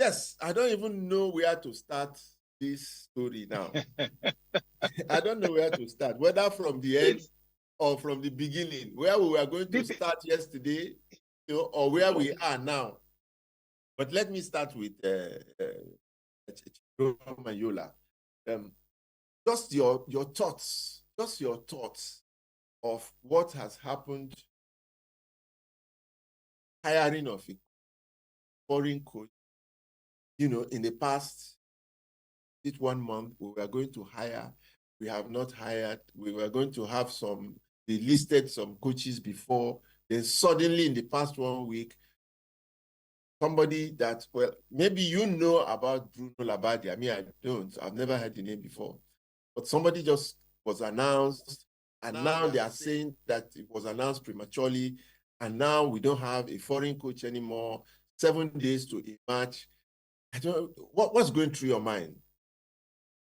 Yes, I don't even know where to start this story now. I don't know where to start, whether from the end or from the beginning, where we were going to start yesterday, or where we are now. But let me start with Mayola. Just your thoughts, of what has happened, hiring of a foreign coach. In the past, this 1 month, we were going to hire. We have not hired. We were going to have they listed some coaches before. Then suddenly in the past 1 week, somebody that, well, maybe you know about Bruno Labbadia. I mean, I don't. I've never heard the name before. But somebody just was announced, and now they are saying that it was announced prematurely, and now we don't have a foreign coach anymore. 7 days to a match. I don't. What's going through your mind,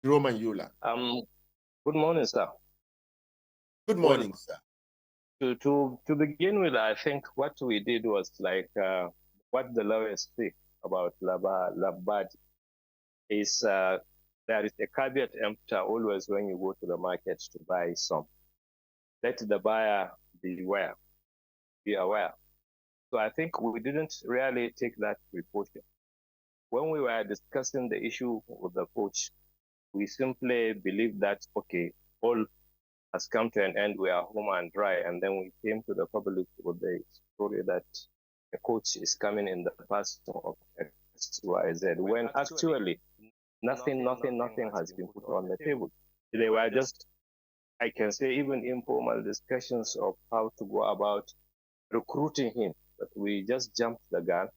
Roman Yola? Good morning, sir. Good Well, morning, sir. to begin with, I think what we did was like what the lawyers say about Labbadia is there is a caveat emptor always when you go to the market to buy some. Let the buyer be aware. So I think we didn't really take that precaution. When we were discussing the issue with the coach, we simply believed that, okay, all has come to an end, we are home and dry. And then we came to the public with the story that a coach is coming in the person of XYZ, when actually nothing has been put on the table. They were just, I can say, even informal discussions of how to go about recruiting him. But we just jumped the gun,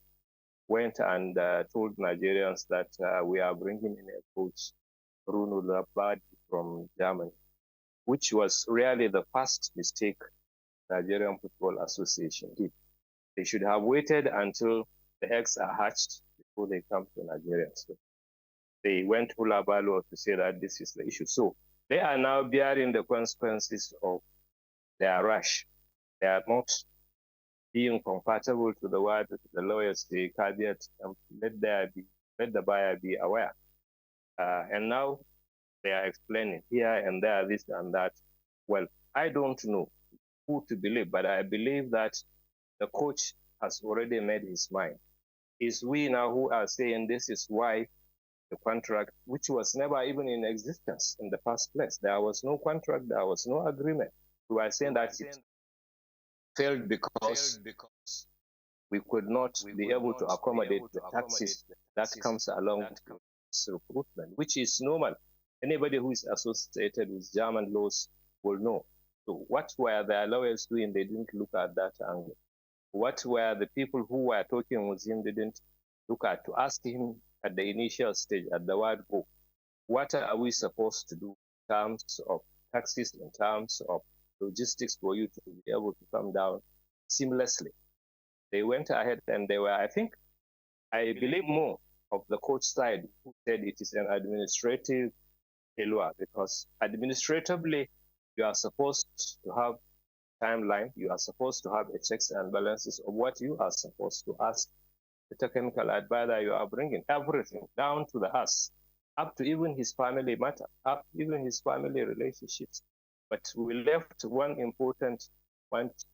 went and told Nigerians that we are bringing in a coach, Bruno Labbadia from Germany, which was really the first mistake Nigerian Football Association did. They should have waited until the eggs are hatched before they come to Nigeria. So they went hula baloo to say that this is the issue. So they are now bearing the consequences of their rush. They are not being compatible to the word the lawyers say caveat, let the buyer be aware. And now they are explaining here and there, this and that. Well, I don't know who to believe, but I believe that the coach has already made his mind. It's we now who are saying this is why the contract, which was never even in existence in the first place, there was no contract, there was no agreement. We are saying that it failed because we could not be able to accommodate the taxes that comes along with this recruitment, which is normal. Anybody who is associated with German laws will know. So what were their lawyers doing? They didn't look at that angle. What were the people who were talking with him didn't look at to ask him at the initial stage, at the word go, what are we supposed to do in terms of taxes, in terms of logistics for you to be able to come down seamlessly? They went ahead and they were, I believe more of the coach side who said it is an administrative failure because administratively you are supposed to have timeline, you are supposed to have a checks and balances of what you are supposed to ask the technical advisor you are bringing, everything down to the us, up to even his family matter, up even his family relationships. But we left one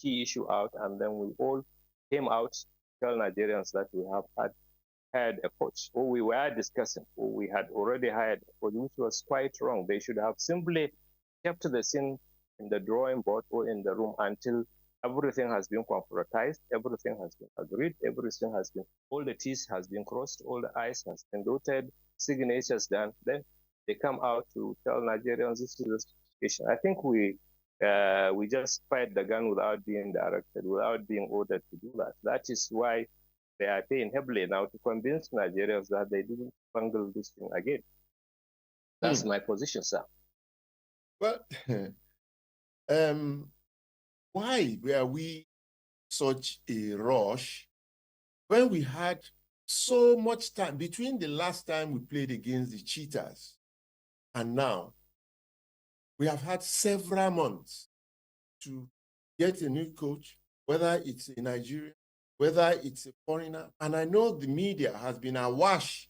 key issue out, and then we all came out to tell Nigerians that we have hired a coach, or we were discussing, or we had already hired a coach, which was quite wrong. They should have simply kept the scene in the drawing board or in the room until everything has been corporatized, everything has been agreed, all the T's has been crossed, all the I's has been dotted, signatures done. Then they come out to tell Nigerians this is the situation. I think we just fired the gun without being directed, without being ordered to do that. That is why they are paying heavily now to convince Nigerians that they didn't bungle this thing again. That's my position, sir. Well, why were we such a rush when we had so much time between the last time we played against the Cheetahs and now? We have had several months to get a new coach, whether it's in Nigeria whether it's a foreigner. And I know the media has been awash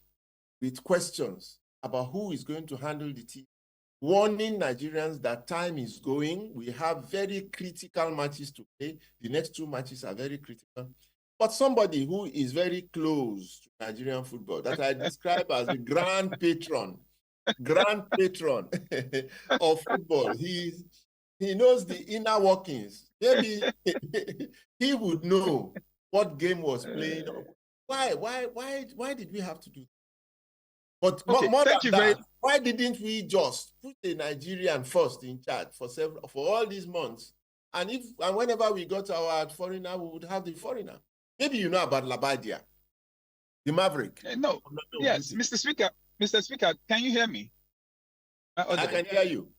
with questions about who is going to handle the team, warning Nigerians that time is going. We have very critical matches to play. The next 2 matches are very critical. But somebody who is very close to Nigerian football, that I describe as the grand patron of football. He knows the inner workings. Maybe he would know what game was playing. Why did we have to do that? But Okay, more thank than you very. that, why didn't we just put a Nigerian first in charge for all these months? And whenever we got our foreigner, we would have the foreigner. Maybe you know about Labbadia, the Maverick. No, yes, Mr. Speaker, can you hear me? I can hear you.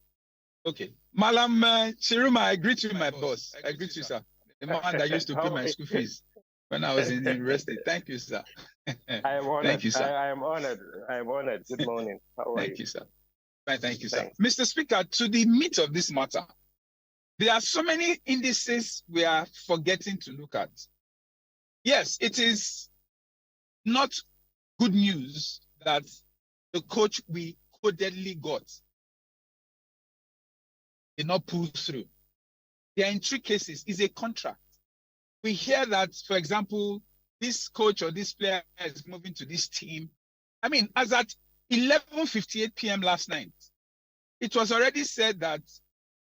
Okay, Malam Shiruma, I greet you, my boss. I greet you, sir. The man that used to pay my school fees when I was in university. Thank you, sir. I am honored. Thank you, sir. I am honored. I am honored. Good morning. How are Thank you, sir. Thank you, sir. Thanks. Mr. Speaker, to the meat of this matter, there are so many indices we are forgetting to look at. Yes, it is not good news that the coach we codedly got did not pull through. There are in 3 cases is a contract. We hear that, for example, this coach or this player is moving to this team. I mean, as at 11:58 p.m. last night, it was already said that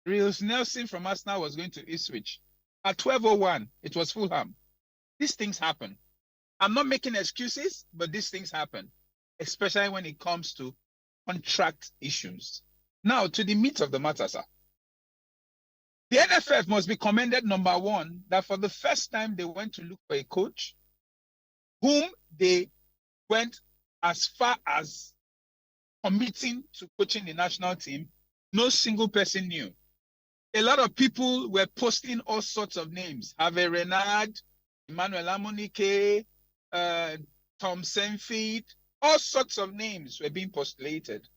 Rios Nelson from Arsenal was going to Ipswich. At 12:01, it was Fulham. These things happen. I'm not making excuses, but these things happen, especially when it comes to contract issues. Now, to the meat of the matter, sir. The NFF must be commended, number one, that for the first time they went to look for a coach whom they went as far as committing to coaching the national team. No single person knew. A lot of people were posting all sorts of names. Hervé Renard, Emmanuel Amunike, Tom Senfeed, all sorts of names were being postulated.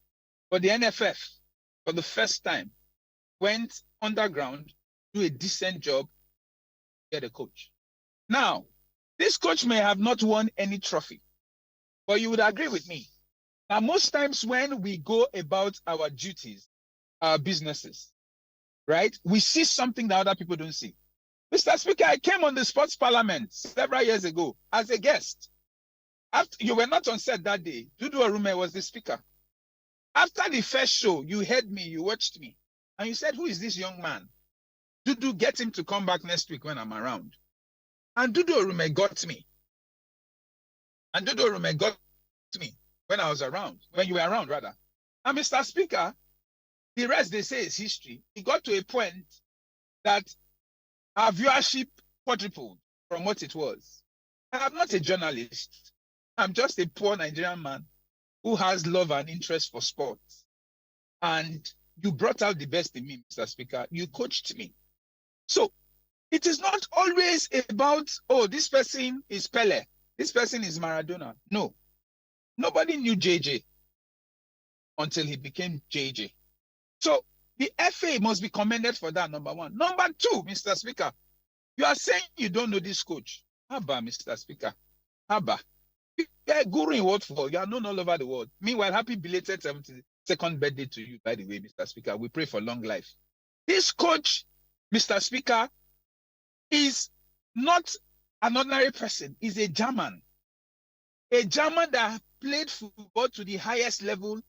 But the NFF, for the first time, went underground, do a decent job, get a coach. Now, this coach may have not won any trophy, but you would agree with me. Now, most times when we go about our duties, our businesses, right, we see something that other people don't see. Mr. Speaker, I came on the Sports Parliament several years ago as a guest. After, you were not on set that day. Dudu Orume was the speaker. After the first show, you heard me, you watched me, and you said, who is this young man? Dudu, get him to come back next week when I'm around. And Dudu Orume got me. And Dudu Orume got me when I was around, when you were around, rather. And Mr. Speaker, the rest they say is history. It got to a point that our viewership quadrupled from what it was. I'm not a journalist. I'm just a poor Nigerian man who has love and interest for sports. And you brought out the best in me, Mr. Speaker. You coached me. So it is not always about, oh, this person is Pele. This person is Maradona. No. Nobody knew JJ until he became JJ. So the FA must be commended for that, number one. Number two, Mr. Speaker, you are saying you don't know this coach. Haba, Mr. Speaker. Haba. You are a guru in what for? You are known all over the world. Meanwhile, happy belated 72nd birthday to you, by the way, Mr. Speaker. We pray for long life. This coach, Mr. Speaker, is not an ordinary person. He's a German. A German that played football to the highest level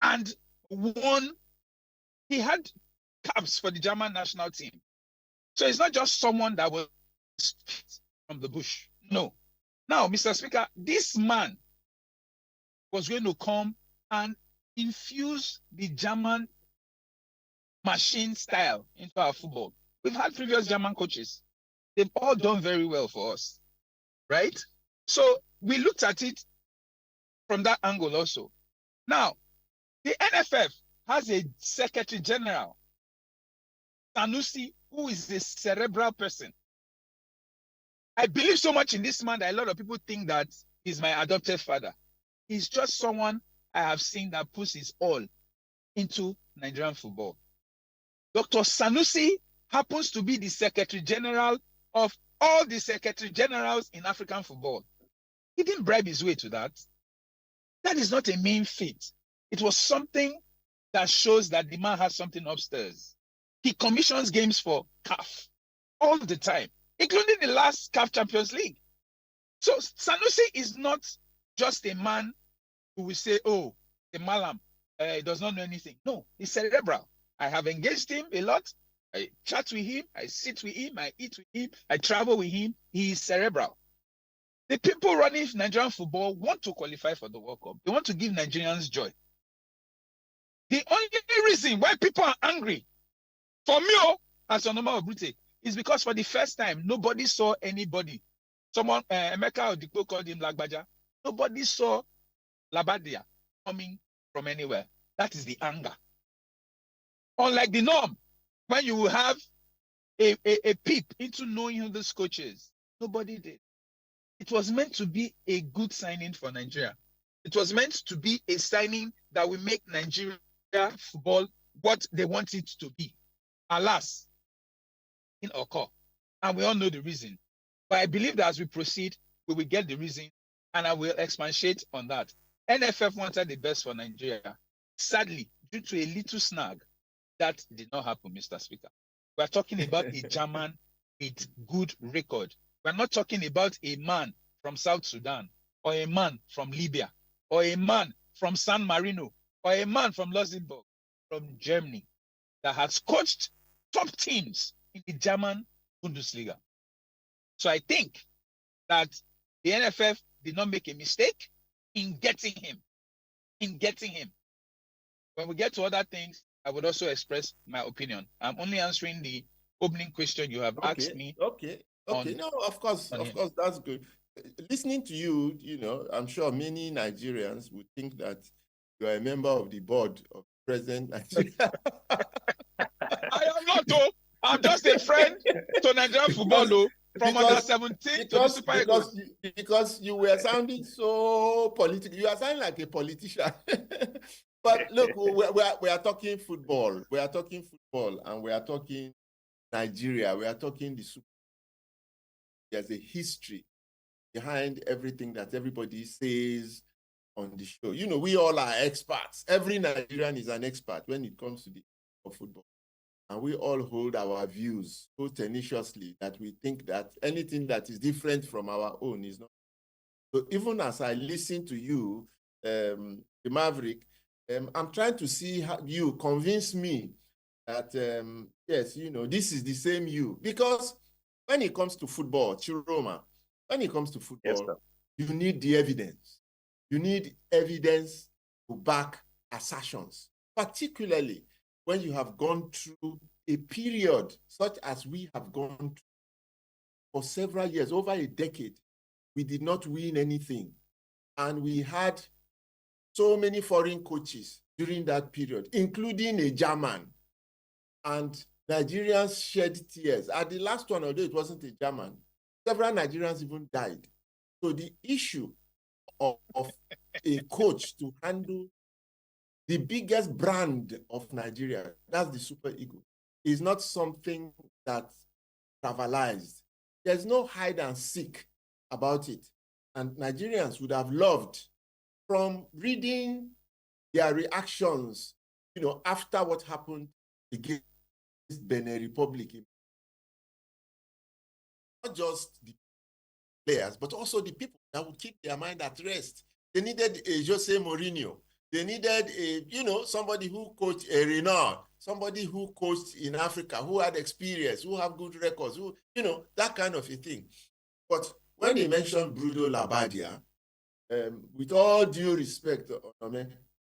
and won. He had caps for the German national team. So it's not just someone that was from the bush. No. Now, Mr. Speaker, this man was going to come and infuse the German machine style into our football. We've had previous German coaches. They've all done very well for us, right? So we looked at it from that angle also. Now, the NFF has a secretary general, Sanusi, who is a cerebral person. I believe so much in this man that a lot of people think that he's my adopted father. He's just someone I have seen that puts his all into Nigerian football. Dr. Sanusi happens to be the Secretary General of all the secretary generals in African football. He didn't bribe his way to that. That is not a mean feat. It was something that shows that the man has something upstairs. He commissions games for CAF all the time, including the last CAF Champions League. So Sanusi is not just a man who will say, oh, the Malam does not know anything. No, he's cerebral. I have engaged him a lot. I chat with him. I sit with him. I eat with him. I travel with him. He is cerebral. The people running Nigerian football want to qualify for the World Cup. They want to give Nigerians joy. The only reason why people are angry, for me, as a number of British, is because for the first time, nobody saw anybody. Someone, Emeka Odikpo called him Labbadia. Nobody saw Labbadia coming from anywhere. That is the anger. Unlike the norm, when you have a peep into knowing who this coach is, nobody did. It was meant to be a good signing for Nigeria. It was meant to be a signing that will make Nigeria football what they want it to be. Alas, in occur. And we all know the reason. But I believe that as we proceed, we will get the reason, and I will expatiate on that. NFF wanted the best for Nigeria. Sadly, due to a little snag, that did not happen, Mr. Speaker. We're talking about a German with good record. We're not talking about a man from South Sudan, or a man from Libya, or a man from San Marino, or a man from Luxembourg, from Germany, that has coached top teams in the German Bundesliga. So I think that the NFF did not make a mistake in getting him. When we get to other things, I would also express my opinion. I'm only answering the opening question you have asked me. Okay. No, of course, that's good. Listening to you, I'm sure many Nigerians would think that you are a member of the board of President Nigeria. I am not, though. I'm just a friend to Nigerian football, though. From under 17 to the Super Eagles. Because you were sounding so political. You are sounding like a politician. But look, we are talking football. We are talking football, and we are talking Nigeria. We are talking the Super. There's a history behind everything that everybody says on the show. We all are experts. Every Nigerian is an expert when it comes to the football. And we all hold our views so tenaciously that we think that anything that is different from our own is not. So even as I listen to you, the Maverick, I'm trying to see how you convince me that, yes, this is the same you. Because when it comes to football, Chiroma, when it comes to football, yes, you need the evidence. You need evidence to back assertions, particularly when you have gone through a period such as we have gone through for several years, over a decade. We did not win anything. And we had so many foreign coaches during that period, including a German. And Nigerians shed tears. At the last one, although it wasn't a German, several Nigerians even died. So the issue of a coach to handle the biggest brand of Nigeria, that's the Super Eagles, is not something that's trivialized. There's no hide and seek about it. And Nigerians would have loved, from reading their reactions, after what happened against Benin Republic, not just the players, but also the people that would keep their mind at rest. They needed a Jose Mourinho. They needed somebody who coached a Renault, somebody who coached in Africa, who had experience, who have good records, who, that kind of a thing. But when they mentioned Bruno Labbadia, with all due respect,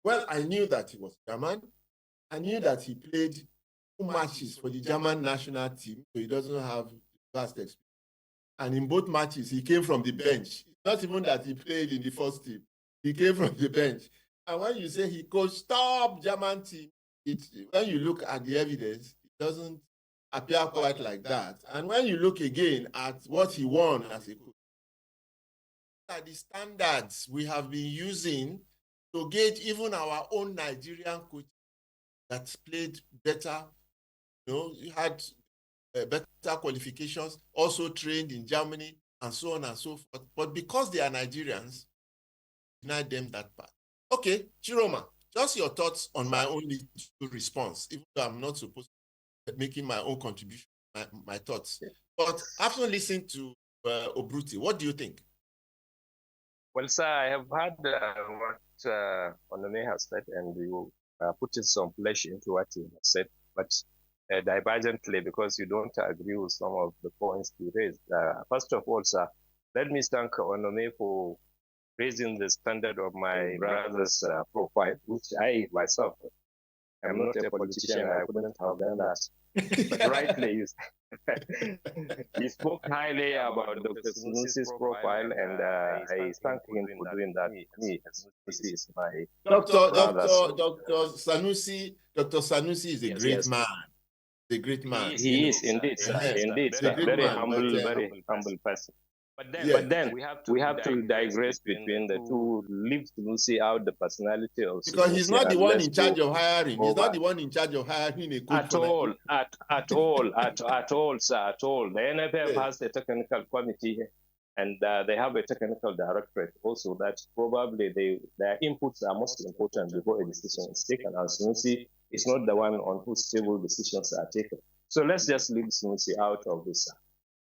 well, I knew that he was German. I knew that he played 2 matches for the German national team, so he doesn't have vast experience. And in both matches, he came from the bench. Not even that he played in the first team. He came from the bench. And when you say he coached top German team, when you look at the evidence, it doesn't appear quite like that. And when you look again at what he won as a coach, are the standards we have been using to gauge even our own Nigerian coach that played better. You had better qualifications, also trained in Germany, and so on and so forth. But because they are Nigerians, deny them that part. Okay, Chiroma, just your thoughts on my only response, even though I'm not supposed to be making my own contribution, my thoughts. But after listening to Obruti, what do you think? Well, sir, I have heard what Onome has said, and you put some flesh into what he has said, but divergently, because you don't agree with some of the points he raised. First of all, sir, let me thank Onome for raising the standard of my brother's profile, which I myself am not a politician. I couldn't have done that. But rightly, he spoke highly about Dr. Sunusi's profile, and I thank him for doing that. Me, Sunusi is my Dr. Sanusi is a great man. A great man. He is indeed, sir. Indeed, sir. Very humble person. But then we have to digress between the two, leave Sunusi out the personality of Sunusi. Because he's not the one in charge of hiring. He's not the one in charge of hiring a coach. At all, sir, at all. The NFF has a technical committee, and they have a technical directorate also that probably their inputs are most important before a decision is taken. And Sunusi is not the one on whose table decisions are taken. So let's just leave Sunusi out of this.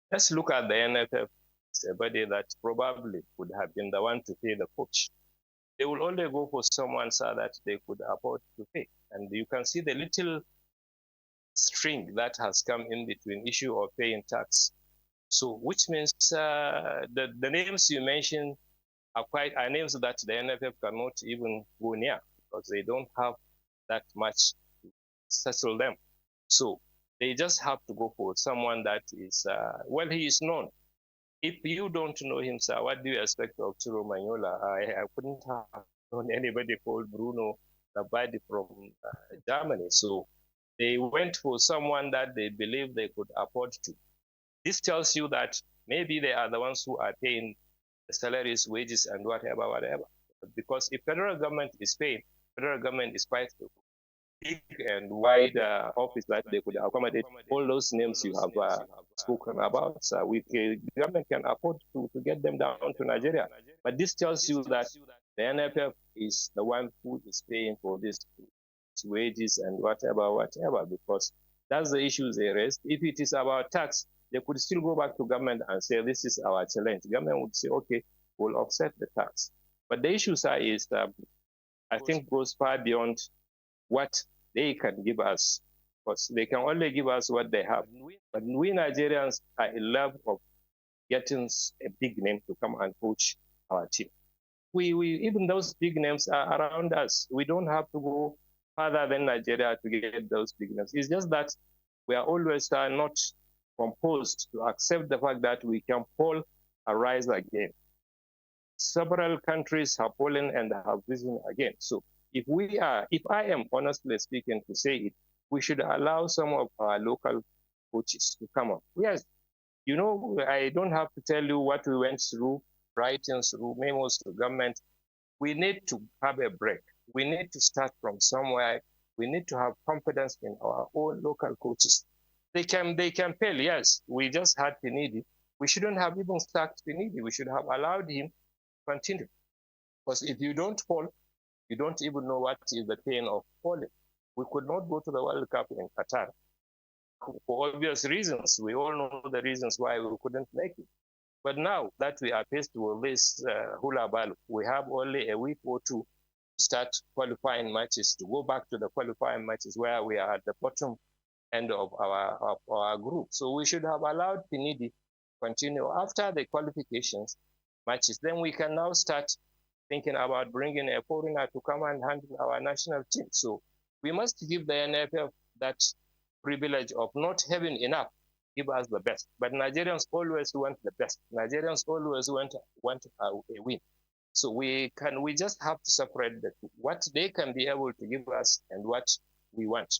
Let's look at the NFF as a body that probably would have been the one to pay the coach. They will only go for someone, sir, that they could afford to pay. And you can see the little string that has come in between issue of paying tax. So which means the names you mentioned are names that the NFF cannot even go near because they don't have that much to settle them. So they just have to go for someone that is, well, he is known. If you don't know him, sir, what do you expect of Chiro Magnola? I couldn't have known anybody called Bruno Labbadia from Germany. So they went for someone that they believe they could afford to. This tells you that maybe they are the ones who are paying the salaries, wages, and whatever. Because if federal government is paying, federal government is quite big and wide office that they could accommodate all those names you have spoken about. So the government can afford to get them down to Nigeria. But this tells you that the NFF is the one who is paying for this wages and whatever, because that's the issues they raised. If it is about tax, they could still go back to government and say, this is our challenge. Government would say, okay, we'll offset the tax. But the issue, sir, is I think goes far beyond what they can give us, because they can only give us what they have. But we Nigerians are in love of getting a big name to come and coach our team. We even those big names are around us. We don't have to go further than Nigeria to get those big names. It's just that we are always not composed to accept the fact that we can fall and rise again. Several countries have fallen and have risen again. So if I am honestly speaking to say it, we should allow some of our local coaches to come up. Yes, I don't have to tell you what we went through, writing through memos to government. We need to have a break. We need to start from somewhere. We need to have confidence in our own local coaches. They can fail, yes. We just had Pinidi. We shouldn't have even sacked Pinidi. We should have allowed him to continue. Because if you don't fall, you don't even know what is the pain of falling. We could not go to the World Cup in Qatar for obvious reasons. We all know the reasons why we couldn't make it. But now that we are faced with this hula ball, we have only a week or two to start qualifying matches, to go back to the qualifying matches where we are at the bottom end of our group. So we should have allowed Pinidi continue after the qualifications matches. Then we can now start thinking about bringing a foreigner to come and handle our national team. So we must give the NFF that privilege of not having enough. Give us the best. But Nigerians always want the best. Nigerians always want a win. So we just have to separate the two. What they can be able to give us and what we want.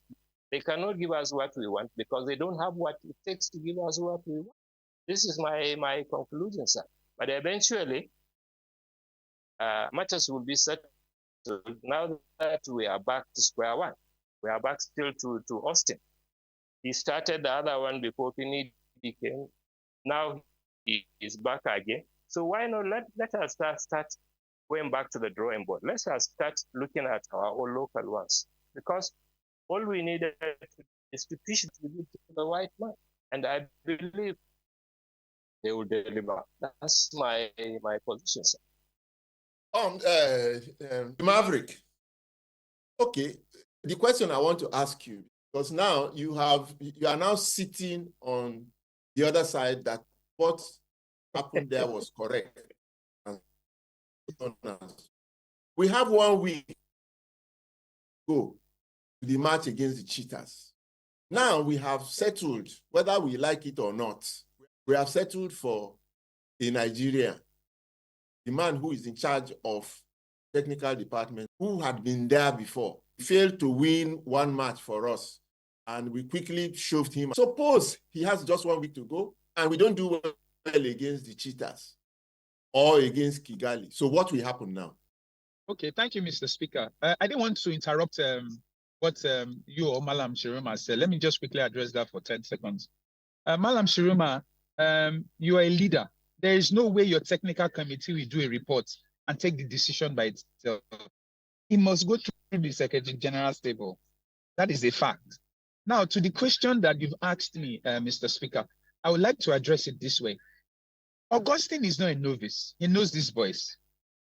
They cannot give us what we want because they don't have what it takes to give us what we want. This is my conclusion, sir. But eventually, matters will be settled. Now that we are back to square one, we are back still to Austin. He started the other one before Finidi came. Now he is back again. So why not let us start going back to the drawing board? Let us start looking at our own local ones, because all we need is to push it to the right man, and I believe they will deliver. That's my position, sir. Maverick. Okay, the question I want to ask you, because now you are now sitting on the other side, that what happened there was correct. We have 1 week to go to the match against the Cheetahs. Now we have settled, whether we like it or not, we have settled for a Nigerian, the man who is in charge of technical department, who had been there before. He failed to win one match for us, and we quickly shoved him. Suppose he has just 1 week to go, and we don't do well against the Cheetahs or against Kigali. So what will happen now? Okay, thank you, Mr. Speaker. I didn't want to interrupt what you or Malam Shiruma said. Let me just quickly address that for 10 seconds. Malam Shiruma, you are a leader. There is no way your technical committee will do a report and take the decision by itself. It must go through the Secretary General's table. That is a fact. Now, to the question that you've asked me, Mr. Speaker, I would like to address it this way. Augustine is not a novice. He knows these boys.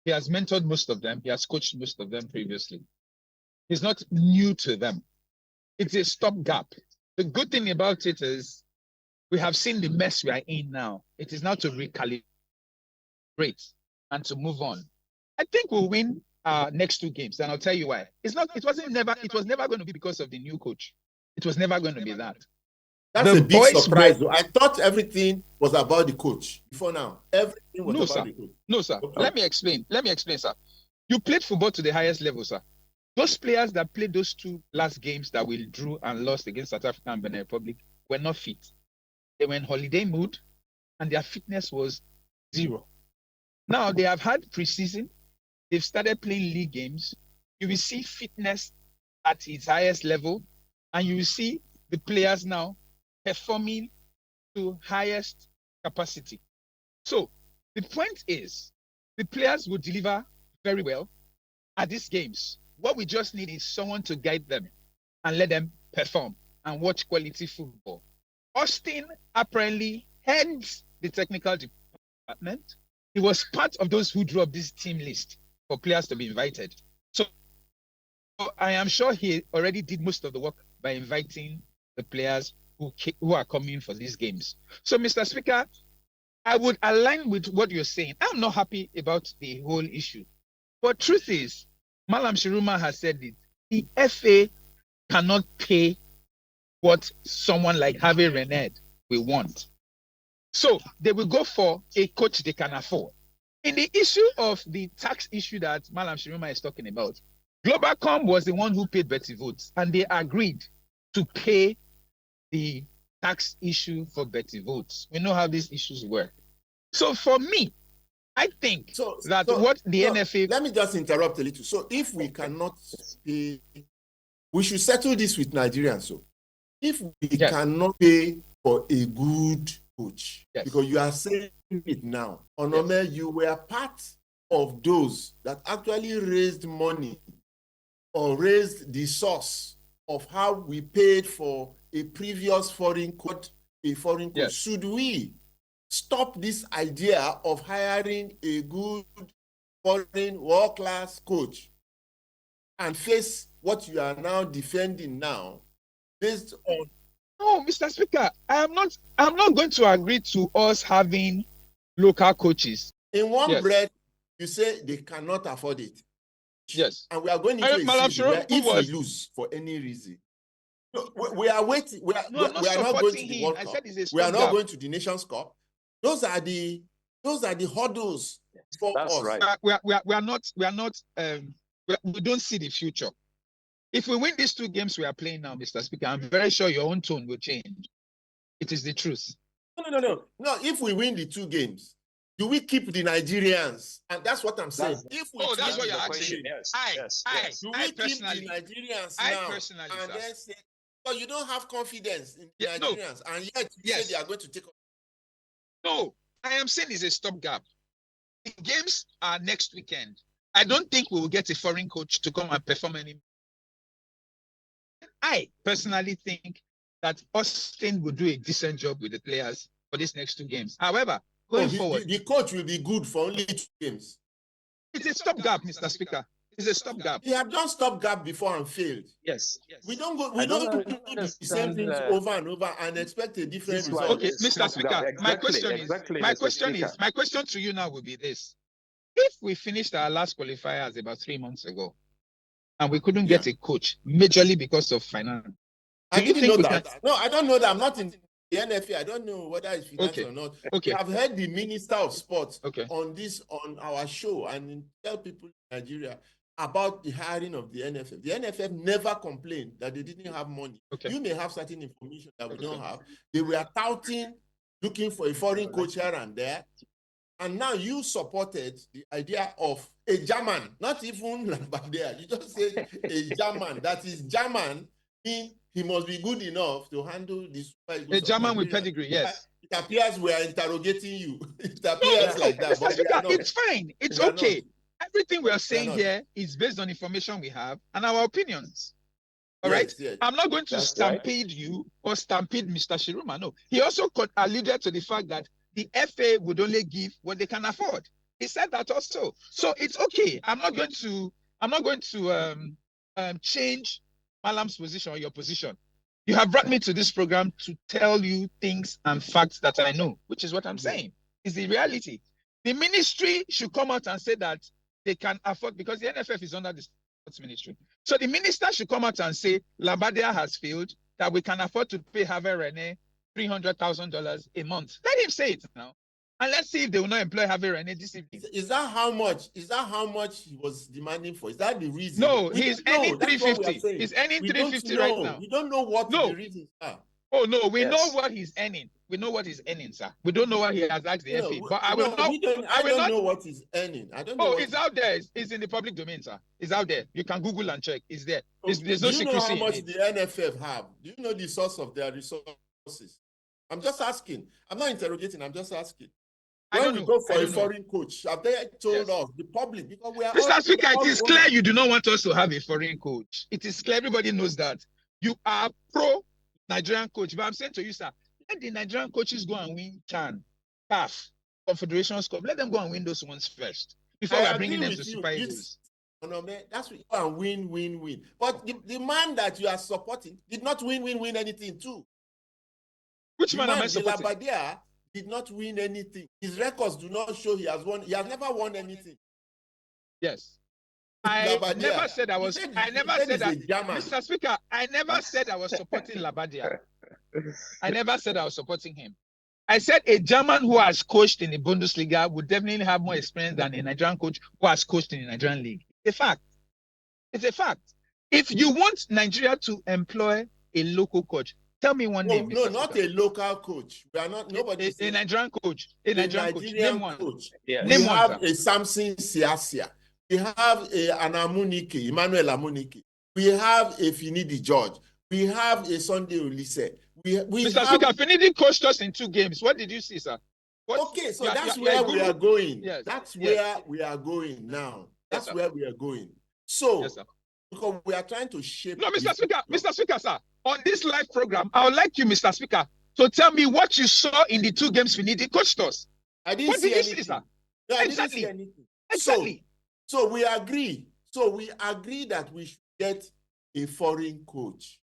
He has mentored most of them. He has coached most of them previously. He's not new to them. It's a stopgap. The good thing about it is we have seen the mess we are in now. It is now to recalibrate and to move on. I think we'll win our next 2 games, and I'll tell you why. It was never going to be because of the new coach. It was never going to be that. That's a big surprise. I thought everything was about the coach before now. Everything was about the coach. No, sir. Okay. Let me explain, sir. You played football to the highest level, sir. Those players that played those 2 last games that we drew and lost against South Africa and Benin Republic were not fit. They were in holiday mood, and their fitness was 0. Now they have had preseason. They've started playing league games. You will see fitness at its highest level, and you will see the players now performing to highest capacity. So the point is, the players will deliver very well at these games. What we just need is someone to guide them and let them perform and watch quality football. Austin apparently heads the technical department. He was part of those who drew up this team list for players to be invited. So I am sure he already did most of the work by inviting the players who are coming for these games. So, Mr. Speaker, I would align with what you're saying. I'm not happy about the whole issue. But truth is, Malam Shiruma has said it. The FA cannot pay what someone like Harvey Renard will want. So they will go for a coach they can afford. In the issue of the tax issue that Malam Shiruma is talking about, Globalcom was the one who paid Betty Votes, and they agreed to pay the tax issue for Betty Votes. We know how these issues work. So for me, I think what the NFA... Let me just interrupt a little. So if we cannot pay, we should settle this with Nigerians. So if we cannot pay for a good coach, because you are saying it now, Onome, you were part of those that actually raised money or raised the source of how we paid for a previous foreign coach, Should we stop this idea of hiring a good foreign world-class coach and face what you are now defending now based on... No, Mr. Speaker, I'm not going to agree to us having local coaches. In one breath, you say they cannot afford it. Yes. And we are going into a season where if we lose for any reason, we are waiting. We are not going to the World Cup. We are not going to the Nations Cup. Those are the hurdles for us. Right. We don't see the future. If we win these 2 games we are playing now, Mr. Speaker, I'm very sure your own tone will change. It is the truth. No. If we win the 2 games, do we keep the Nigerians? And that's what I'm saying. That's what you're asking. Do we keep the Nigerians now? Personally, And then say, But you don't have confidence in Nigerians, and yet you say they are going to take. No, I am saying it's a stopgap. The games are next weekend. I don't think we will get a foreign coach to come and perform anymore. I personally think that Austin will do a decent job with the players for these next 2 games. However, going forward, the coach will be good for only 2 games. It's a stopgap, Mr. Speaker. It's a stopgap. He had done stopgap before and failed. Yes. We don't do the same things over and over and expect a different result. Okay, Mr. Speaker, my question to you now will be this. If we finished our last qualifiers about 3 months ago and we couldn't get a coach majorly because of finance, I didn't know that. No, I don't know that. I'm not in the NFA. I don't know whether it's finance or not. Okay. I've heard the Minister of Sports on our show and tell people in Nigeria about the hiring of the NFF. The NFF never complained that they didn't have money. You may have certain information that we don't have. They were touting, looking for a foreign coach here and there. And now you supported the idea of a German, not even Labbadia. You just said a German. That is German, mean he must be good enough to handle this. A German with pedigree, yes. It appears we are interrogating you. It appears like that. But it's fine. It's okay. Everything we are saying here is based on information we have and our opinions. All right? Yes. I'm not going to stampede you or stampede Mr. Shiruma. No. He also alluded to the fact that the FA would only give what they can afford. He said that also. So it's okay. I'm not going to change Malam's position or your position. You have brought me to this program to tell you things and facts that I know, which is what I'm saying. Is the reality. The ministry should come out and say that they can afford, because the NFF is under the sports ministry. So the minister should come out and say Labbadia has failed, that we can afford to pay Hervé René $300,000 a month. Let him say it now. And let's see if they will not employ Hervé René this evening. Is that how much? Is that how much he was demanding for? Is that the reason? No, he's earning 350. He's earning 350 right now. We don't know what the reasons are. Oh no, we know what he's earning. We know what he's earning, sir. We don't know what he has asked the FA. But I don't know what he's earning. I don't know. Oh, it's out there. It's in the public domain, sir. It's out there. You can Google and check. It's there. There's no secrecy. Do you know how much the NFF have? Do you know the source of their resources? I'm just asking. I'm not interrogating. I'm just asking. When we go for a foreign coach, have they told us, the public, because we are Mr. Speaker, it is clear you do not want us to have a foreign coach. It is clear. Everybody knows that. You are pro-Nigerian coach. But I'm saying to you, sir, let the Nigerian coaches go and win CHAN, CAF, Confederations Cup. Let them go and win those ones first before we're bringing them to Super Eagles. No, man, that's what you win. But the man that you are supporting did not win anything too. Which man am I supporting? Labbadia did not win anything. His records do not show he has won. He has never won anything. Yes. I never said I was. I never said that, Mr. Speaker. I never said I was supporting Labbadia. I never said I was supporting him. I said a German who has coached in the Bundesliga would definitely have more experience than a Nigerian coach who has coached in the Nigerian league. It's a fact. It's a fact. If you want Nigeria to employ a local coach, tell me one name. No, not a local coach. We are not. Nobody. A Nigerian coach. A Nigerian coach. Name one. Yeah. We have a Samson Siasia. We have an Amunike, Emmanuel Amunike. We have a Finidi George. We have a Sunday Olise. Mr. Speaker, Finidi coached us in 2 games. What did you see, sir? Okay, so that's where we are going. Yes. That's where we are going now. That's where we are going. So, because we are trying to shape. No, Mr. Speaker, sir. On this live program, I would like you, Mr. Speaker, to tell me what you saw in the 2 games Finidi coached us. I didn't see anything. Sir? No, I didn't see anything. Exactly. So we agree. So we agree that we should get a foreign coach.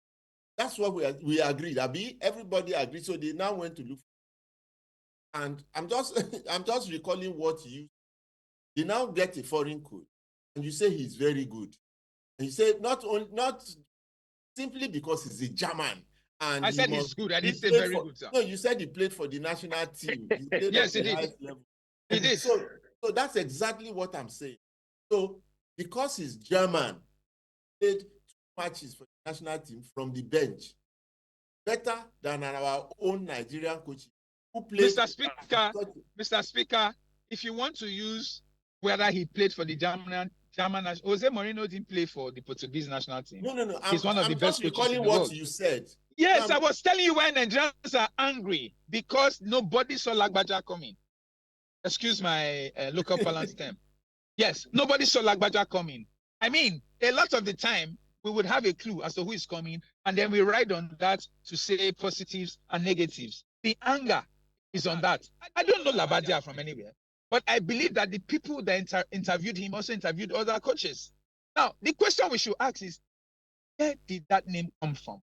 That's what we agreed. Everybody agreed. So they now went to look. And I'm just recalling what you. They now get a foreign coach, and you say he's very good. And you say not simply because he's a German. And I said he's good. I didn't say very good, sir. No, you said he played for the national team. Yes, he did. He did. So that's exactly what I'm saying. So because he's German, played 2 matches for the national team from the bench, better than our own Nigerian coach who played. Mr. Speaker, if you want to use whether he played for the German. Jose Mourinho didn't play for the Portuguese national team. No. He's one of the I'm best just coaches in recalling the what world. you said. Yes, I was telling you why Nigerians are angry because nobody saw Labbadia coming. Excuse my local parlance term. Yes, nobody saw Labbadia coming. I mean, a lot of the time, we would have a clue as to who is coming, and then we ride on that to say positives and negatives. The anger is on that. I don't know Labbadia from anywhere, but I believe that the people that interviewed him also interviewed other coaches. Now, the question we should ask is, where did that name come from?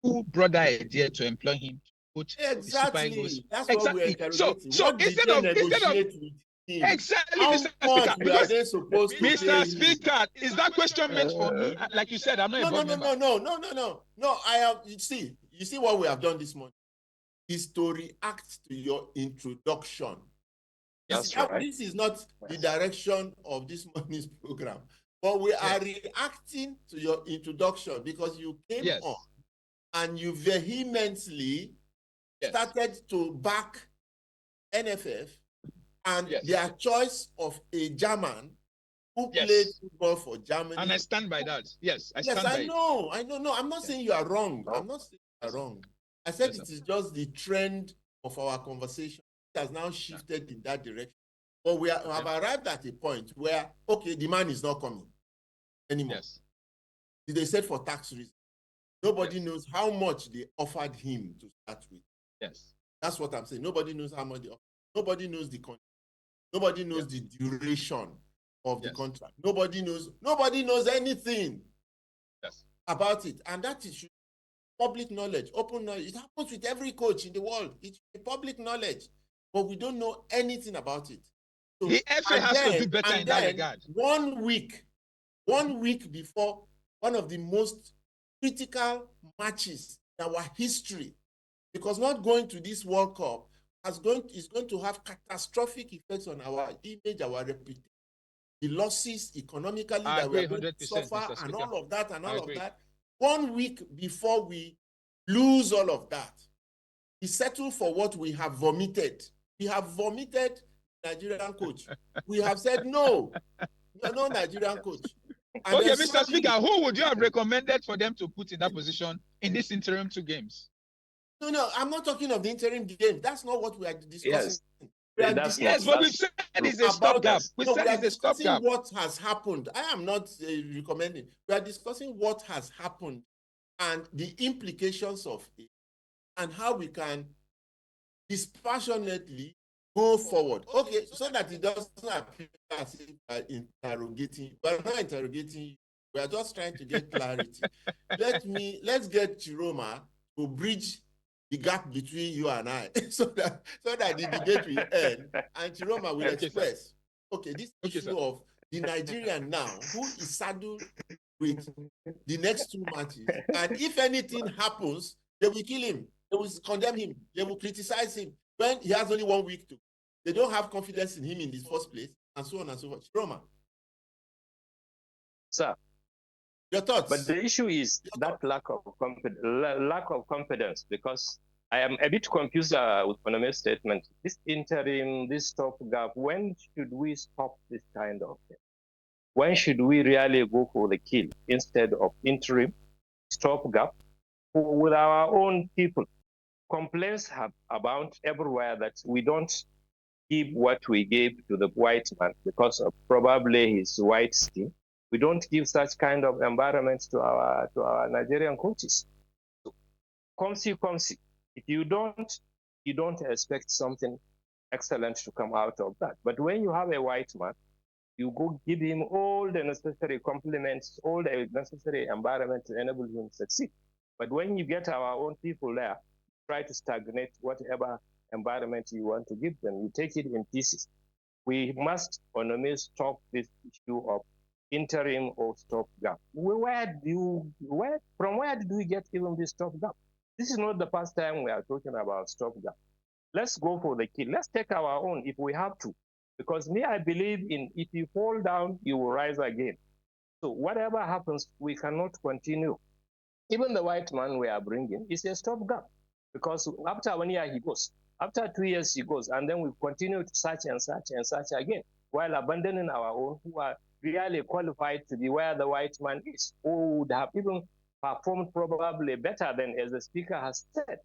Who brought that idea to employ him to coach the Super Eagles? Exactly. That's what we're Exactly. So, interrogating. so What did instead they of negotiate with him? exactly, How Mr. Speaker, much were because they supposed to pay Mr. him? Speaker, is that question meant for me? Like you said, I'm not a No. board member. No, I have, you see what we have done this morning is to react to your introduction. That's right. This is not the direction of this morning's program, but we are reacting to your introduction because you came on and you vehemently started to back NFF and their choice of a German who played football for Germany. And I stand by that. Yes, I stand by know. No, I'm not saying you are wrong. No. I'm not saying you are wrong. I said it is just the trend of our conversation. It has now shifted in that direction. But we have arrived at a point where, okay, the man is not coming anymore. Yes. They said for tax reasons. Nobody knows how much they offered him to start with. Yes. That's what I'm saying. Nobody knows how much they offered. Nobody knows the contract. Nobody knows the duration of the contract. Nobody knows anything about it. And that is public knowledge, open knowledge. It happens with every coach in the world. It's public knowledge. But we don't know anything about it. So, the FA has to do better in that regard. 1 week before one of the most critical matches in our history, because not going to this World Cup is going to have catastrophic effects on our image, our reputation, the losses economically that we are going to suffer, and all of that, 1 week before we lose all of that, we settle for what we have vomited. We have vomited Nigerian coach. We have said, no, you're no Nigerian coach. And okay, Mr. Speaker, who would you have recommended for them to put in that position in this interim 2 games? No, I'm not talking of the interim game. That's not what we are discussing. Yes, but we've said it's a stopgap. We said it's a stopgap. What has happened? I am not recommending. We are discussing what has happened and the implications of it and how we can dispassionately go forward. Okay, so that it doesn't appear as if we are interrogating. We are not interrogating you. We are just trying to get clarity. Let's get Chiroma to bridge the gap between you and I, so that the debate will end and Chiroma will express, this issue of the Nigerian now who is saddled with the next 2 matches, and if anything happens, they will kill him, they will condemn him, they will criticize him when he has only 1 week to. They don't have confidence in him in the first place, and so on and so forth. Chiroma. Sir. Your thoughts? But the issue is that lack of confidence, because I am a bit confused with Onome's statement. This interim, this stopgap, when should we stop this kind of thing? When should we really go for the kill instead of interim, stopgap, with our own people? Complaints have abound everywhere that we don't give what we gave to the white man because of probably his white skin. We don't give such kind of environment to our Nigerian coaches. So, come see. If you don't expect something excellent to come out of that. But when you have a white man, you go give him all the necessary compliments, all the necessary environment to enable him to succeed. But when you get our own people there, try to stagnate whatever environment you want to give them. You take it in pieces. We must, Onome, stop this issue of interim or stopgap. From where did we get even this stopgap? This is not the first time we are talking about stopgap. Let's go for the kill. Let's take our own if we have to. Because I believe in if you fall down, you will rise again. So whatever happens, we cannot continue. Even the white man we are bringing is a stopgap. Because after 1 year, he goes. After 2 years, he goes. And then we continue to search and search and search again, while abandoning our own who are really qualified to be where the white man is, who would have even performed probably better than, as the speaker has said.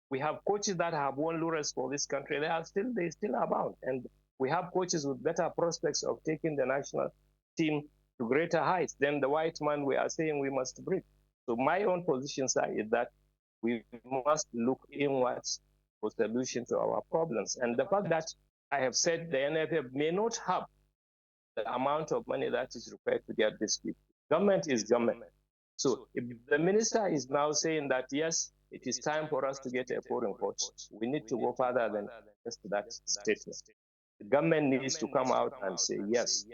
We have coaches that have won laurels for this country. They still abound. And we have coaches with better prospects of taking the national team to greater heights than the white man we are saying we must bring. So my own position, sir, is that we must look inwards for solution to our problems. And the fact that I have said the NFF may not have the amount of money that is required to get this people. Government is government. So if the minister is now saying that, yes, it is time for us to get a foreign coach, we need to go further than just that statement. The government needs to come out and say, yes,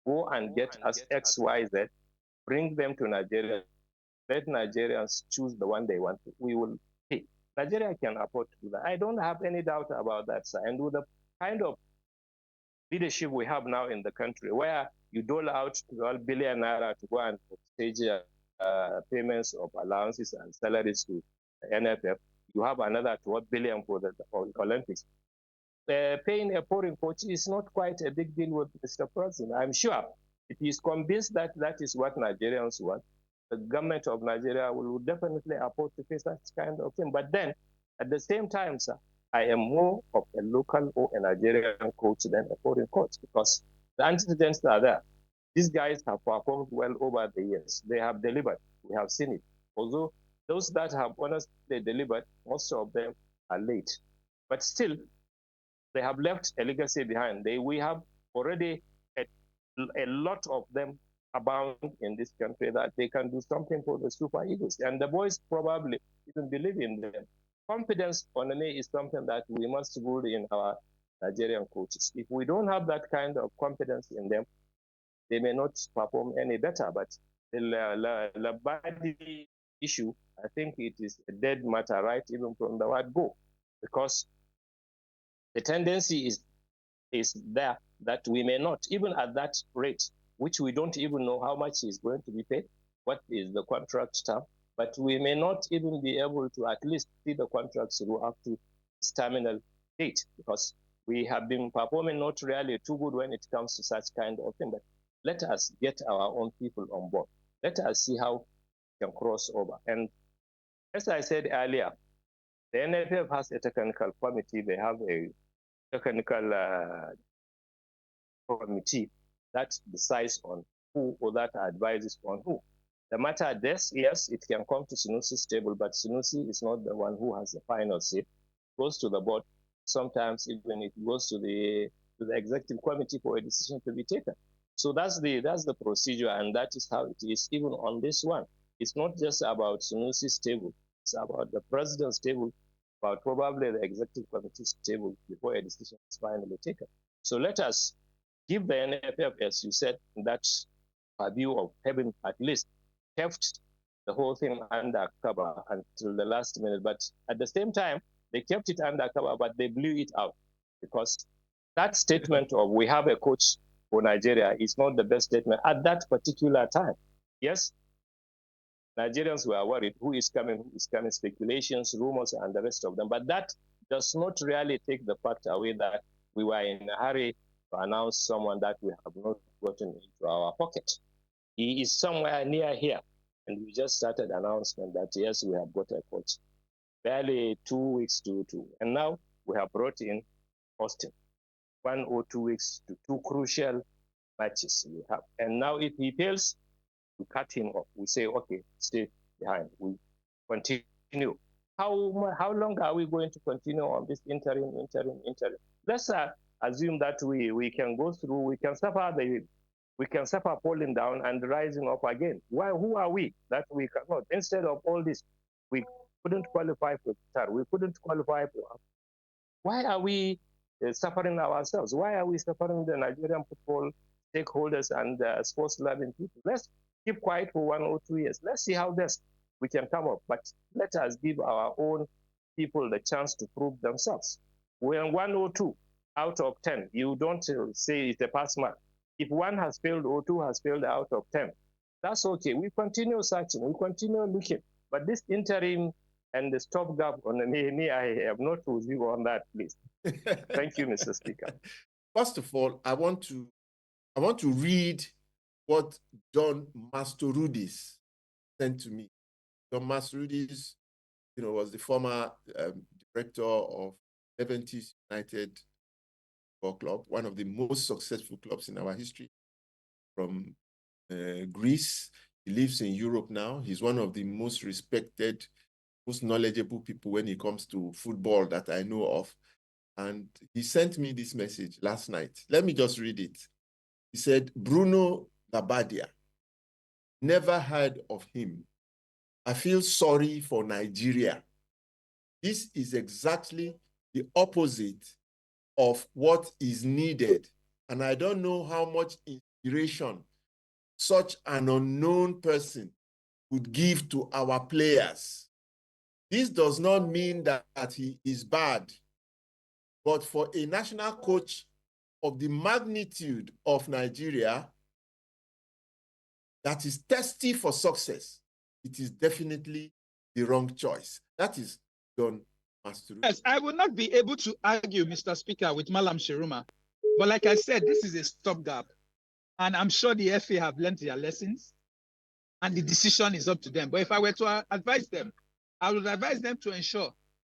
go and get us X, Y, Z, bring them to Nigeria, let Nigerians choose the one they want. We will pay. Nigeria can afford to do that. I don't have any doubt about that, sir. And with the kind of leadership we have now in the country, where you dole out 12 billion naira to go and stage payments of allowances and salaries to the NFF, you have another 12 billion for the Olympics. Paying a foreign coach is not quite a big deal with Mr. President. I'm sure if he's convinced that that is what Nigerians want, the government of Nigeria will definitely afford to pay such kind of thing. But then, at the same time, sir, I am more of a local or a Nigerian coach than a foreign coach because the antecedents are there. These guys have performed well over the years. They have delivered. We have seen it. Although those that have honestly delivered, most of them are late. But still, they have left a legacy behind. We have already a lot of them abound in this country that they can do something for the Super Eagles. And the boys probably even believe in them. Confidence on me is something that we must build in our Nigerian coaches. If we don't have that kind of confidence in them, they may not perform any better. But the Labbadia issue, I think it is a dead matter, right, even from the word go, because the tendency is there that we may not, even at that rate, which we don't even know how much is going to be paid, what is the contract term, but we may not even be able to at least see the contracts through up to its terminal date, because we have been performing not really too good when it comes to such kind of thing. But let us get our own people on board. Let us see how we can cross over. And as I said earlier, the NFF has a technical committee. They have a technical committee that decides on who or that advises on who. The matter this, yes, it can come to Sunusi's table, but Sunusi is not the one who has the final say. It goes to the board. Sometimes even it goes to the executive committee for a decision to be taken. So that's the procedure, and that is how it is. Even on this one, it's not just about Sunusi's table. It's about the president's table, about probably the executive committee's table before a decision is finally taken. So let us give the NFF, as you said, that view of having at least kept the whole thing under cover until the last minute. But at the same time, they kept it under cover, but they blew it out because that statement of we have a coach for Nigeria is not the best statement at that particular time. Yes, Nigerians were worried who is coming, speculations, rumors, and the rest of them. But that does not really take the fact away that we were in a hurry to announce someone that we have not gotten into our pocket. He is somewhere near here. And we just started announcement that, yes, we have got a coach. Barely 2 weeks to. And now we have brought in Austin. 1 or 2 weeks to 2 crucial matches we have. And now if he fails, we cut him off. We say, okay, stay behind. We continue. How long are we going to continue on this interim? Let's assume that we can go through, we can suffer falling down and rising up again. Who are we that we cannot? Instead of all this, we couldn't qualify for Qatar. We couldn't qualify for. Why are we suffering ourselves? Why are we suffering the Nigerian football stakeholders and sports loving people? Let's keep quiet for 1 or 2 years. Let's see how best we can come up. But let us give our own people the chance to prove themselves. When 1 or 2 out of 10, you don't say it's a pass mark. If 1 has failed or 2 has failed out of 10, that's okay. We continue searching, we continue looking. But this interim and the stopgap on me, I am not with you on that, please. Thank you, Mr. Speaker. First of all, I want to read what John Mastorodis sent to me. John Mastorodis, was the former director of Leventis United Football Club, one of the most successful clubs in our history, from Greece. He lives in Europe now. He's one of the most respected, most knowledgeable people when it comes to football that I know of. And he sent me this message last night. Let me just read it. He said, Bruno Labbadia, never heard of him. I feel sorry for Nigeria. This is exactly the opposite of what is needed. And I don't know how much inspiration such an unknown person would give to our players. This does not mean that he is bad, but for a national coach of the magnitude of Nigeria that is thirsty for success, it is definitely the wrong choice. That is John Mastorodis. Yes, I will not be able to argue, Mr. Speaker, with Malam Shiruma. But like I said, this is a stopgap. And I'm sure the FA have learned their lessons and the decision is up to them. But if I were to advise them, I would advise them to ensure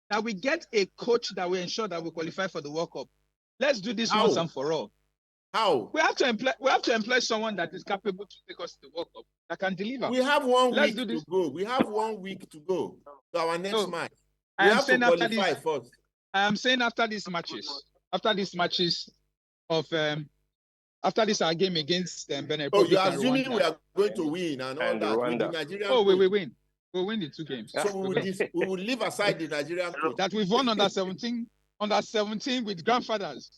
that we get a coach that will ensure that we qualify for the World Cup. Let's do this once and for all. How? We have to employ someone that is capable to take us to the World Cup, that can deliver. We have 1 week to go. We have 1 week to go to our next match. We have to qualify first. I am saying after these matches of after this our game against Benin Republic. Oh, you're assuming we are going to win and all that with the Nigerian coach. We will win. We'll win the 2 games. So we will leave aside the Nigerian coach. That we've won under 17 with grandfathers.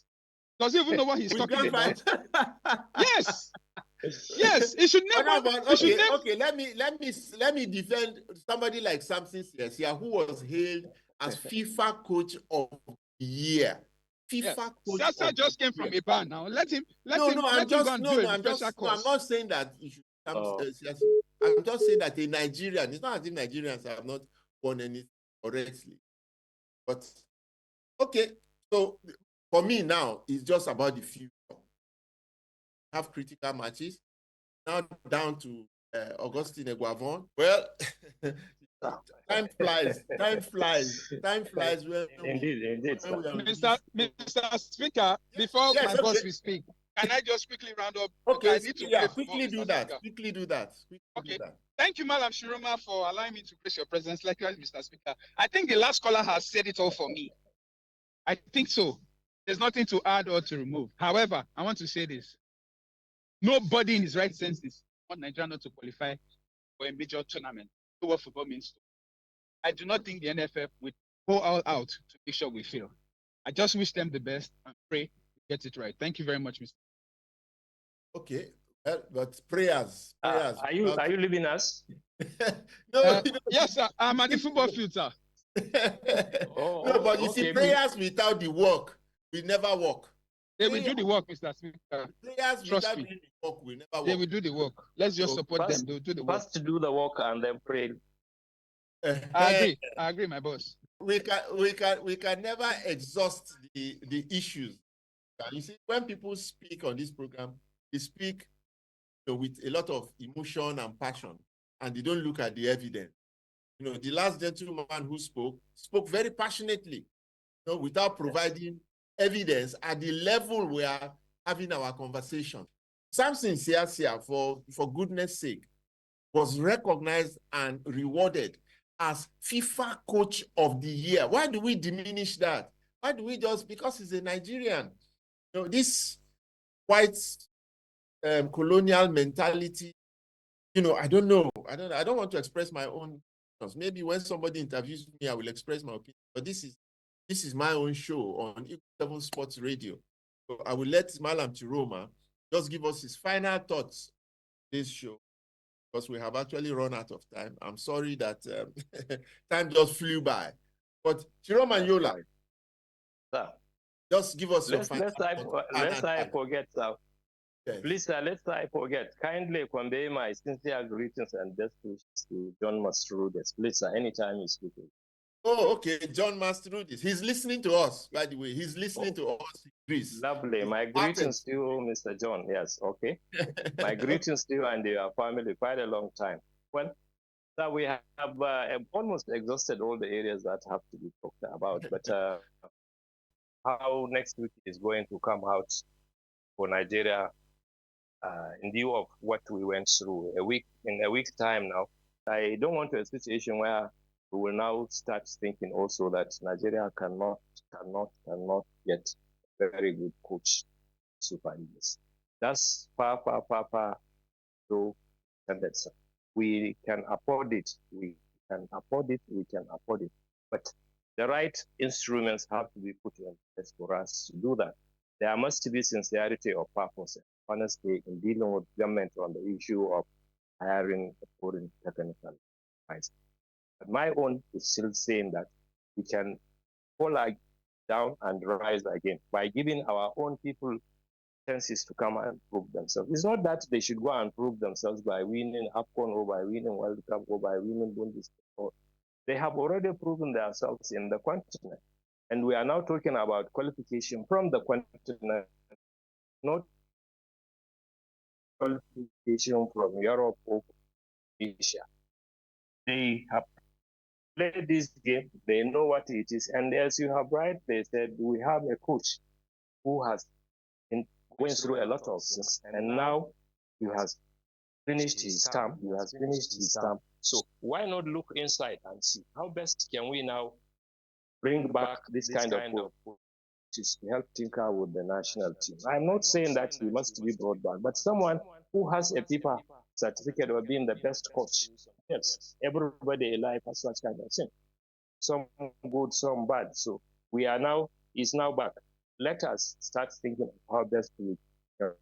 Does he even know what he's talking about? Yes. Yes, it should never. Okay. Let me defend somebody like Samson Siasia, who was hailed as FIFA Coach of the Year. FIFA Coach. Sasa just came from a ban now. Let him. I'm not saying that you should. I'm just saying that a Nigerian. It's not as if Nigerians have not won anything correctly, but okay. So for me now, it's just about the future. Have critical matches. Now down to Augustine Eguavon. Well, time flies. Indeed. Mr. Speaker, before my boss will speak, can I just quickly round up? Okay, quickly do that. Okay. Thank you, Madam Shiroma, for allowing me to grace your presence. Likewise, Mr. Speaker. I think the last caller has said it all for me. I think so. There's nothing to add or to remove. However, I want to say this. Nobody in his right senses want Nigeria not to qualify for a major tournament. So what football means. I do not think the NFF would go all out to make sure we fail. I just wish them the best and pray we get it right. Thank you very much, Mr. Okay, but prayers. Are you leaving us? No. Yes, sir. I'm at the football field, sir. No, but you see, prayers without the work will never work. They will do the work, Mr. Speaker. Prayers without doing the work will never work. They will do the work. Let's just support them. They'll do the work. First do the work and then pray. I agree, my boss. We can never exhaust the issues. You see, when people speak on this program, they speak with a lot of emotion and passion, and they don't look at the evidence. The last gentleman who spoke very passionately, without providing evidence at the level we are having our conversation. Samson Siasia, for goodness sake, was recognized and rewarded as FIFA Coach of the Year. Why do we diminish that? Why do we just, because he's a Nigerian? This white colonial mentality, I don't know. I don't want to express my own. Maybe when somebody interviews me, I will express my opinion. But this is my own show on Equal 7 Sports Radio. So I will let Malam Chiroma just give us his final thoughts on this show, because we have actually run out of time. I'm sorry that time just flew by. But Chiroma Yola, sir, just give us your final thoughts. Let's I forget, sir. Yes. Please, let's I forget. Kindly convey my sincere greetings and best wishes to John Mastorodis. Please, sir, anytime you speak. Oh, okay. John Mastrudis. He's listening to us, by the way. He's listening to us in Greece. Lovely. My greetings to you, Mr. John. Yes, okay. My greetings to you and your family. Quite a long time. Well, so we have almost exhausted all the areas that have to be talked about, but how next week is going to come out for Nigeria in view of what we went through in a week's time now. I don't want a situation where we will now start thinking also that Nigeria cannot get a very good coach Super Eagles. That's far so standards. We can afford it. We can afford it. We can afford it. But the right instruments have to be put in place for us to do that. There must be sincerity of purpose, honesty in dealing with government on the issue of hiring a foreign technical advisor. But my own is still saying that we can fall down and rise again by giving our own people chances to come and prove themselves. It's not that they should go and prove themselves by winning AFCON or by winning World Cup or by winning Bundesliga. They have already proven themselves in the continent. And we are now talking about qualification from the continent, not qualification from Europe or Asia. They have played this game, they know what it is. And as you have right, they said we have a coach who has been going through a lot of things, and now he has finished his term. He has finished his term. So why not look inside and see how best can we now bring back this kind of coaches to help tinker with the national team? I'm not saying that he must be brought back, but someone who has a FIFA certificate of being the best coach. Yes, everybody alive has such kind of thing. Some good, some bad. So we are now, is now back. Let us start thinking of how best we can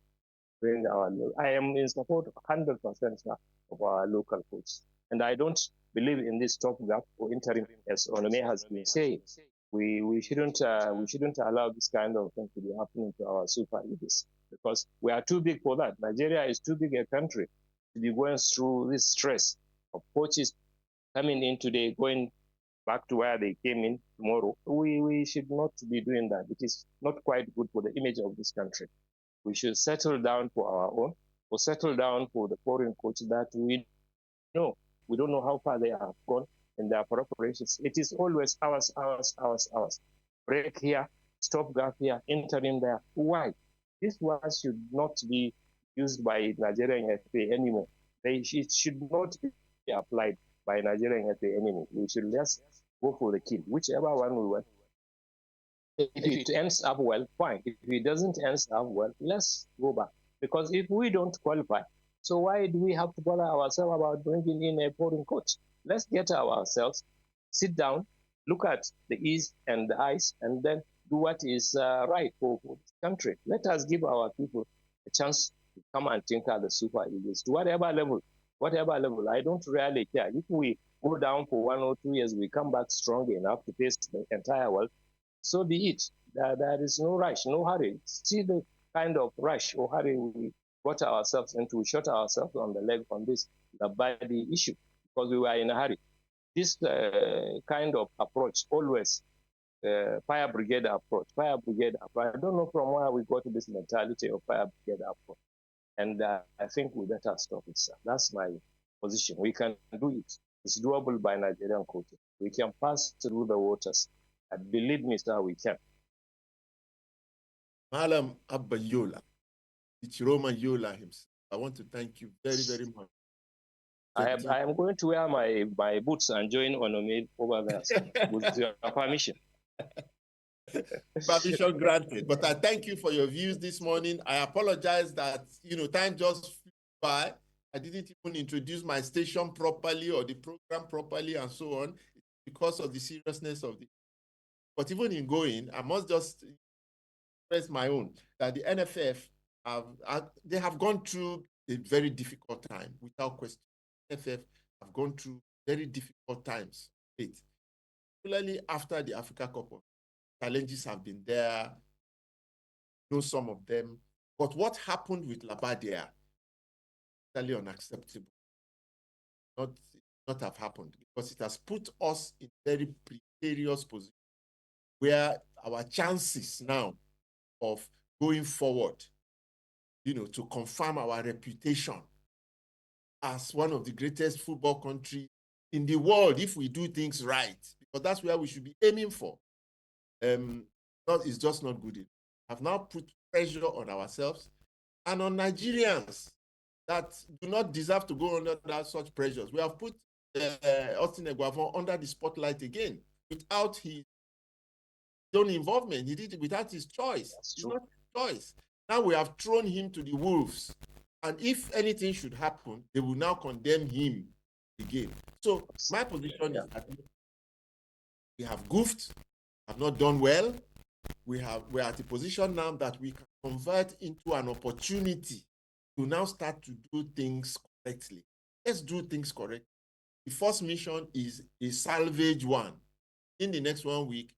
bring our, I am in support 100% of our local coach. And I don't believe in this stopgap or interim, as Onome has been saying. We shouldn't allow this kind of thing to be happening to our Super Eagles, because we are too big for that. Nigeria is too big a country to be going through this stress of coaches coming in today, going back to where they came in tomorrow. We should not be doing that. It is not quite good for the image of this country. We should settle down for our own, or settle down for the foreign coach that we know. We don't know how far they have gone in their preparations. It is always ours. Break here, stop gap here, interim there. Why? This one should not be used by Nigerian FA anymore. It should not be applied by Nigerian FA anymore. We should just go for the kill, whichever one we want. If it ends up well, fine. If it doesn't end up well, let's go back. Because if we don't qualify, so why do we have to bother ourselves about bringing in a foreign coach? Let's get ourselves, sit down, look at the east and the ice, and then do what is right for this country. Let us give our people a chance to come and tinker the Super Eagles to whatever level. I don't really care. If we go down for 1 or 2 years, we come back strong enough to face the entire world, so be it. There is no rush, no hurry. See the kind of rush or hurry we got ourselves into. We shot ourselves on the leg on this Labbadia issue because we were in a hurry. This kind of approach, always fire brigade approach. I don't know from where we got this mentality of fire brigade approach. And I think we better stop it, sir. That's my position. We can do it. It's doable by Nigerian coaches. We can pass through the waters. And believe me, sir, we can. Malam Abba Yola, Ichiroma Yola himself, I want to thank you very much. I am going to wear my boots and join Onome over there, sir, with your permission. Permission granted. But I thank you for your views this morning. I apologize that, time just flew by. I didn't even introduce my station properly or the program properly and so on because of the seriousness of it. But even in going, I must just express my own that the NFF they have gone through a very difficult time without question. The NFF have gone through very difficult times, particularly after the Africa Cup. Challenges have been there, know some of them. But what happened with Labbadia is totally unacceptable. Not have happened because it has put us in very precarious position where our chances now of going forward, to confirm our reputation as one of the greatest football countries in the world, if we do things right, because that's where we should be aiming for. It's just not good enough. Have now put pressure on ourselves and on Nigerians that do not deserve to go under such pressures. We have put Austin Eguavoen under the spotlight again without his own involvement. He did it without his choice. It's not his choice. Now we have thrown him to the wolves. And if anything should happen, they will now condemn him again. So my position is that we have goofed, have not done well. We're at a position now that we can convert into an opportunity to now start to do things correctly. Let's do things correctly. The first mission is a salvage one. In the next 1 week,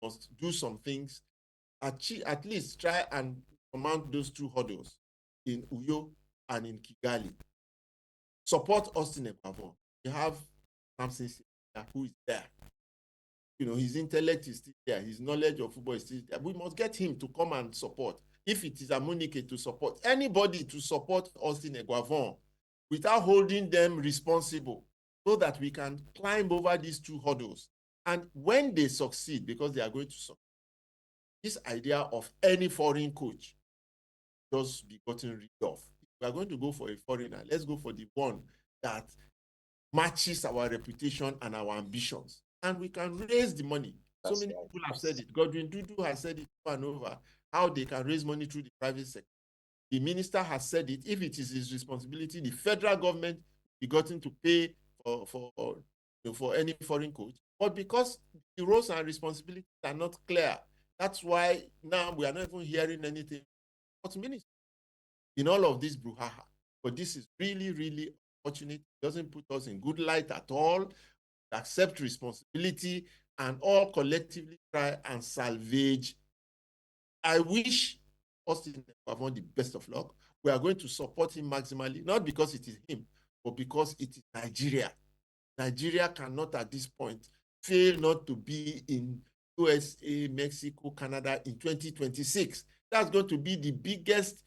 must do some things, at least try and surmount those 2 hurdles in Uyo and in Kigali. Support Austin Eguavoen. We have Samson who is there. His intellect is still there. His knowledge of football is still there. We must get him to come and support. If it is a Amunike to support, anybody to support Austin Eguavoen without holding them responsible so that we can climb over these 2 hurdles. And when they succeed, because they are going to succeed, this idea of any foreign coach just be gotten rid of. If we are going to go for a foreigner, let's go for the one that matches our reputation and our ambitions. And we can raise the money. So many people have said it. Godwin Dudu has said it over and over, how they can raise money through the private sector. The minister has said it. If it is his responsibility, the federal government be gotten to pay for any foreign coach. But because the roles and responsibilities are not clear, that's why now we are not even hearing anything about minister in all of this brouhaha. But this is really, really unfortunate. It doesn't put us in good light at all. Accept responsibility and all collectively try and salvage. I wish Austin Eguavoen the best of luck. We are going to support him maximally, not because it is him, but because it is Nigeria. Nigeria cannot at this point fail not to be in USA, Mexico, Canada in 2026. That's going to be the biggest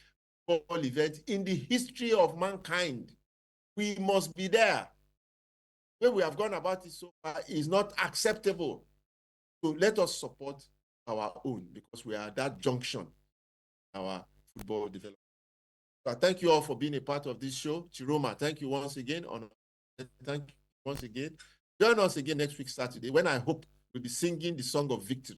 football event in the history of mankind. We must be there. The way we have gone about it so far is not acceptable. So let us support our own, because we are at that junction, our football development. So I thank you all for being a part of this show. Chiroma, thank you once again. Thank you once again. Join us again next week, Saturday, when I hope we'll be singing the song of victory.